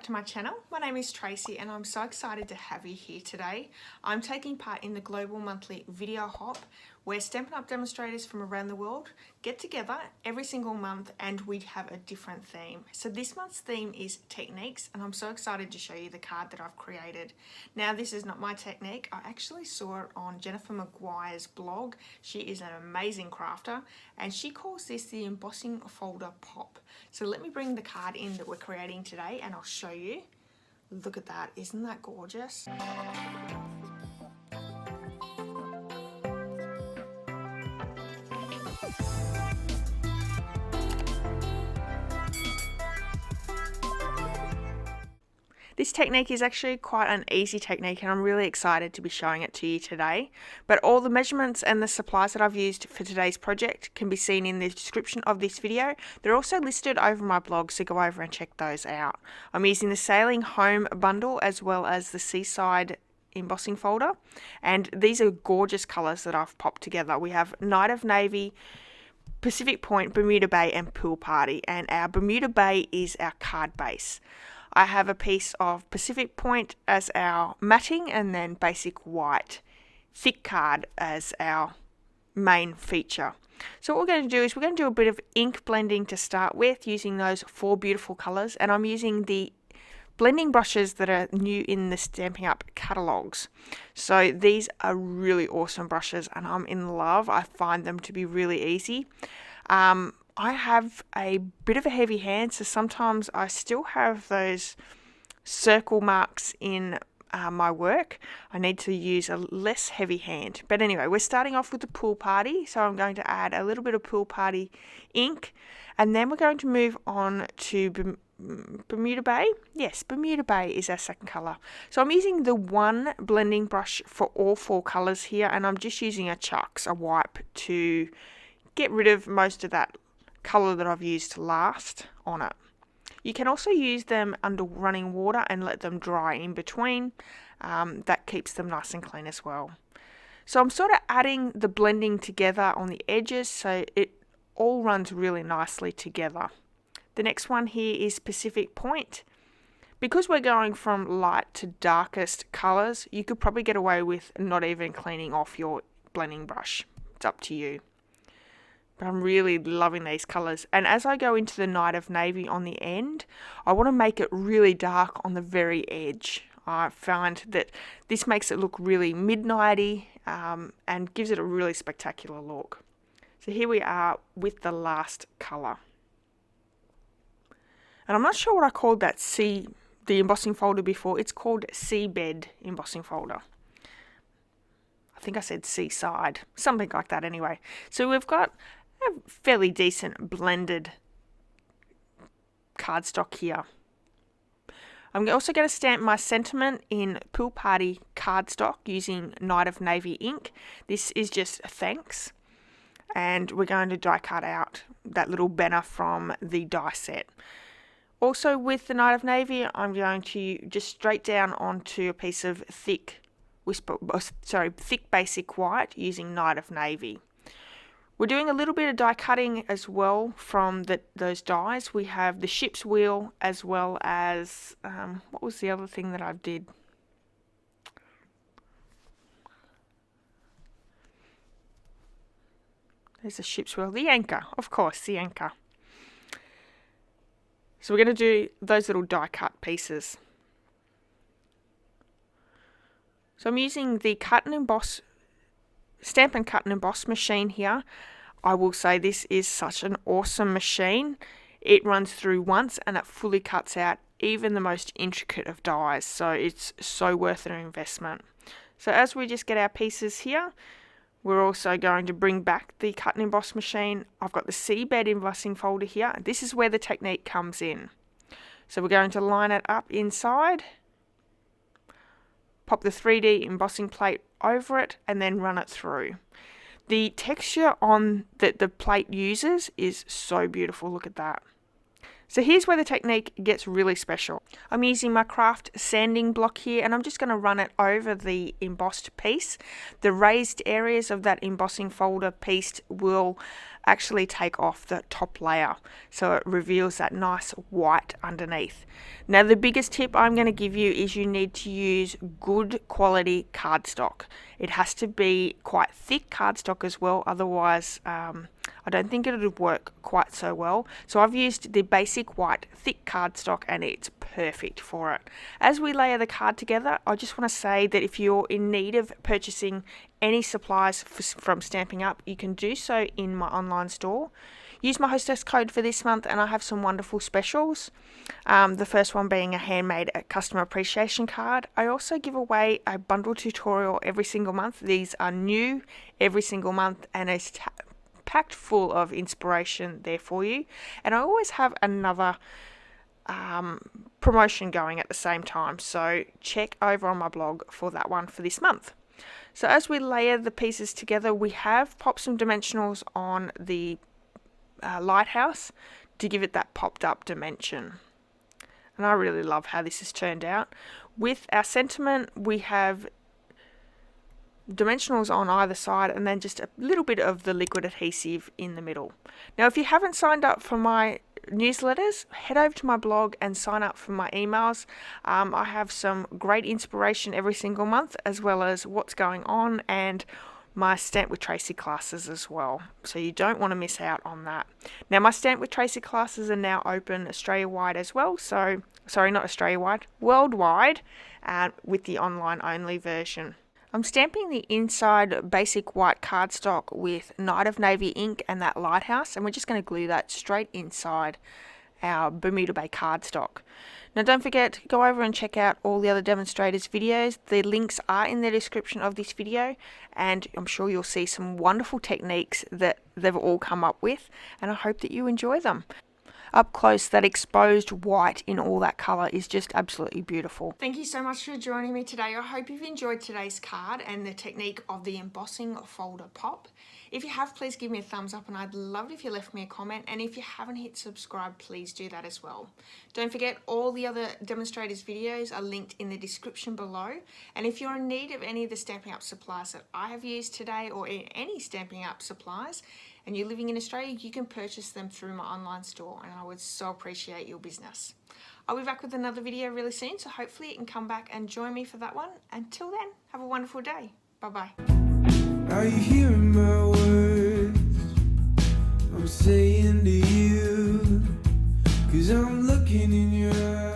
to my channel. My name is Tracy and I'm so excited to have you here today. I'm taking part in the global monthly video hop where Stampin' Up demonstrators from around the world get together every single month and we have a different theme. So this month's theme is techniques and I'm so excited to show you the card that I've created. Now this is not my technique. I actually saw it on Jennifer Maguire's blog. She is an amazing crafter and she calls this the embossing folder pop. So let me bring the card in that we're creating today and I'll show you. Look at that, isn't that gorgeous? This technique is actually quite an easy technique and I'm really excited to be showing it to you today. But all the measurements and the supplies that I've used for today's project can be seen in the description of this video. They're also listed over my blog, so go over and check those out. I'm using the Sailing Home bundle as well as the Seaside embossing folder. And these are gorgeous colours that I've popped together. We have Night of Navy, Pacific Point, Bermuda Bay and Pool Party. And our Bermuda Bay is our card base. I have a piece of Pacific Point as our matting and then basic white thick card as our main feature. So what we're going to do is we're going to do a bit of ink blending to start with using those 4 beautiful colours, and I'm using the blending brushes that are new in the Stampin' Up catalogues. So these are really awesome brushes and I'm in love. I find them to be really easy. I have a bit of a heavy hand, so sometimes I still have those circle marks in my work. I need to use a less heavy hand. But anyway, we're starting off with the Pool Party, so I'm going to add a little bit of Pool Party ink, and then we're going to move on to Bermuda Bay. Yes, Bermuda Bay is our second colour. So I'm using the one blending brush for all 4 colours here, and I'm just using a wipe to get rid of most of that colour that I've used last on it. You can also use them under running water and let them dry in between. That keeps them nice and clean as well. So I'm sort of adding the blending together on the edges so it all runs really nicely together. The next one here is Pacific Point. Because we're going from light to darkest colours, you could probably get away with not even cleaning off your blending brush. It's up to you. But I'm really loving these colours, and as I go into the Night of Navy on the end, I want to make it really dark on the very edge. I find that this makes it look really midnighty and gives it a really spectacular look. So here we are with the last colour. And I'm not sure what I called that the embossing folder before. It's called Seabed embossing folder. I think I said Seaside, something like that anyway. So we've got a fairly decent blended cardstock here. I'm also going to stamp my sentiment in Pool Party cardstock using Night of Navy ink. This is just thanks. And we're going to die cut out that little banner from the die set. Also with the Night of Navy, I'm going to just straight down onto a piece of thick basic white using Night of Navy. We're doing a little bit of die cutting as well from those dies. We have the ship's wheel as well as, what was the other thing that I did? There's the ship's wheel, the anchor, of course, the anchor. So we're going to do those little die cut pieces. So I'm using the Stampin' Cut and Emboss machine here. I will say this is such an awesome machine. It runs through once and it fully cuts out even the most intricate of dies. So it's so worth an investment. So as we just get our pieces here, we're also going to bring back the Cut and Emboss machine. I've got the Seabed embossing folder here. This is where the technique comes in. So we're going to line it up inside, pop the 3D embossing plate over it and then run it through. The texture on that the plate uses is so beautiful. Look at that. So here's where the technique gets really special. I'm using my craft sanding block here, and I'm just going to run it over the embossed piece. The raised areas of that embossing folder piece will actually take off the top layer, so it reveals that nice white underneath. Now the biggest tip I'm going to give you is you need to use good quality cardstock. It has to be quite thick cardstock as well, otherwise I don't think it would work quite so well. So I've used the basic white thick cardstock and it's perfect for it. As we layer the card together, I just want to say that if you're in need of purchasing any supplies from Stampin' Up, you can do so in my online store. Use my hostess code for this month and I have some wonderful specials. The first one being a handmade customer appreciation card. I also give away a bundle tutorial every single month. These are new every single month and it's packed full of inspiration there for you. And I always have another promotion going at the same time, so check over on my blog for that one for this month. So as we layer the pieces together, we have popped some dimensionals on the lighthouse to give it that popped up dimension. And I really love how this has turned out. With our sentiment, we have dimensionals on either side and then just a little bit of the liquid adhesive in the middle. Now if you haven't signed up for my newsletters, head over to my blog and sign up for my emails. I have some great inspiration every single month, as well as what's going on and my Stamp with Tracy classes as well, so you don't want to miss out on that. Now my Stamp with Tracy classes are now open Australia-wide as well, so sorry, not Australia-wide, worldwide, with the online only version. I'm stamping the inside basic white cardstock with Night of Navy ink and that lighthouse, and we're just going to glue that straight inside our Bermuda Bay cardstock. Now don't forget, go over and check out all the other demonstrators' videos. The links are in the description of this video, and I'm sure you'll see some wonderful techniques that they've all come up with, and I hope that you enjoy them. Up close, that exposed white in all that colour is just absolutely beautiful. Thank you so much for joining me today. I hope you've enjoyed today's card and the technique of the embossing folder pop. If you have, please give me a thumbs up, and I'd love it if you left me a comment, and if you haven't hit subscribe, please do that as well. Don't forget, all the other demonstrators videos are linked in the description below, and if you're in need of any of the Stampin' Up supplies that I have used today, or any Stampin' Up supplies, and you're living in Australia, you can purchase them through my online store, and I would so appreciate your business. I'll be back with another video really soon, so hopefully you can come back and join me for that one. Until then, have a wonderful day. Bye-bye. Are you hearing my words I'm saying to you? 'Cause I'm looking in your eyes.